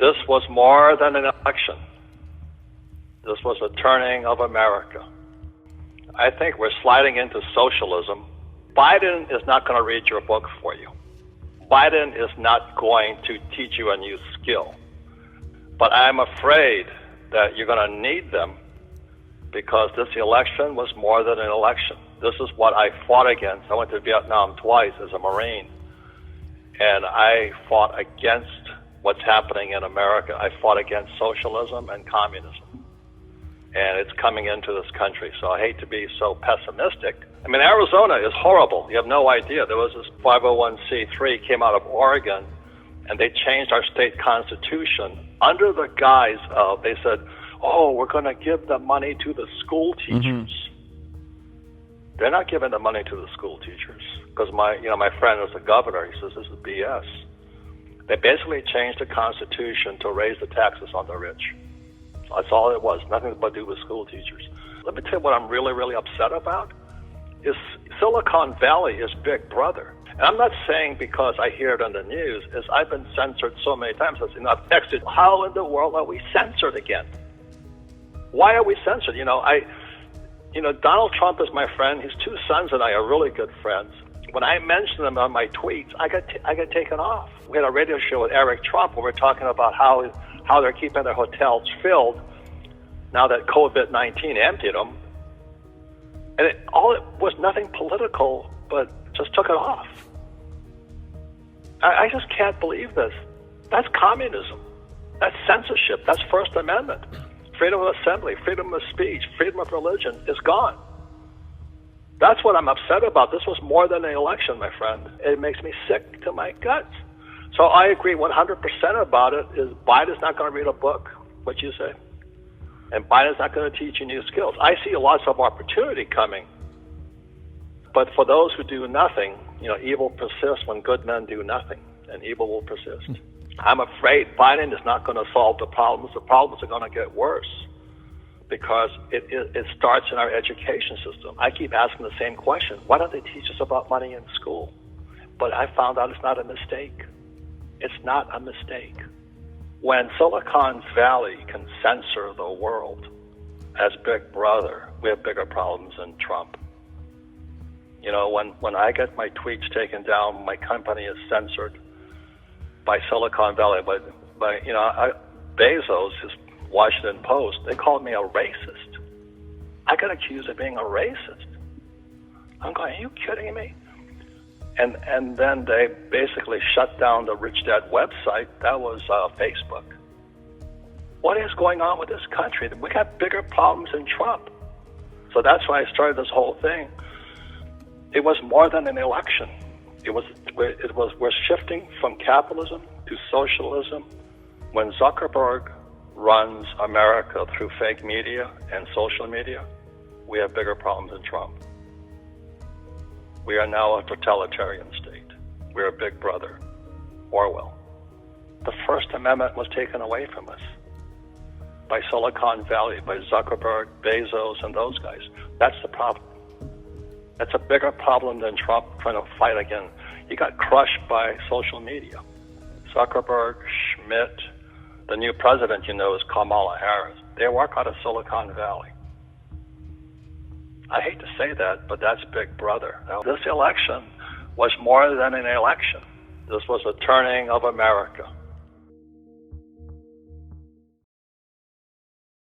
This was more than an election. This was a turning of America. I think we're sliding into socialism. Biden is not going to read your book for you. Biden is not going to teach you a new skill. But I'm afraid that you're going to need them, because this election was more than an election. This is what I fought against. I went to Vietnam twice as a Marine, and I fought against what's happening in America. I fought against socialism and communism. And it's coming into this country. So I hate to be so pessimistic. I mean, Arizona is horrible. You have no idea. There was this 501c3 came out of Oregon, and they changed our state constitution under the guise of, they said, oh, we're going to give the money to the school teachers. They're not giving the money to the school teachers, because my friend was the governor. He says this is BS. They basically changed the Constitution to raise the taxes on the rich. That's all it was, nothing but do with school teachers. Let me tell you what I'm really, really upset about is Silicon Valley is Big Brother. And I'm not saying because I hear it on the news, is I've been censored so many times. I've texted, how in the world are we censored again? Why are we censored? Donald Trump is my friend. His two sons and I are really good friends. When I mention them on my tweets, I get taken off. We had a radio show with Eric Trump where we're talking about how they're keeping their hotels filled now that COVID-19 emptied them. And it was nothing political, but just took it off. I just can't believe this. That's communism. That's censorship. That's First Amendment. Freedom of assembly, freedom of speech, freedom of religion is gone. That's what I'm upset about. This was more than an election, my friend. It makes me sick to my guts. So I agree 100% about it. Is Biden's not going to read a book, what you say, and Biden's not going to teach you new skills. I see lots of opportunity coming, but for those who do nothing, evil persists when good men do nothing, and evil will persist. I'm afraid Biden is not going to solve the problems. The problems are going to get worse, because it starts in our education system. I keep asking the same question. Why don't they teach us about money in school? But I found out it's not a mistake. It's not a mistake. When Silicon Valley can censor the world as Big Brother, we have bigger problems than Trump. When I get my tweets taken down, my company is censored by Silicon Valley. But Bezos, his Washington Post, they called me a racist. I got accused of being a racist. I'm going, are you kidding me? And then they basically shut down the Rich Dad website. That was Facebook. What is going on with this country? We got bigger problems than Trump. So that's why I started this whole thing. It was more than an election. We're shifting from capitalism to socialism. When Zuckerberg runs America through fake media and social media, we have bigger problems than Trump. We are now a totalitarian state. We're a Big Brother. Orwell. The First Amendment was taken away from us by Silicon Valley, by Zuckerberg, Bezos, and those guys. That's the problem. That's a bigger problem than Trump trying to fight again. He got crushed by social media. Zuckerberg, Schmidt, the new president, is Kamala Harris. They work out of Silicon Valley. I hate to say that, but that's Big Brother. Now, this election was more than an election. This was a turning of America.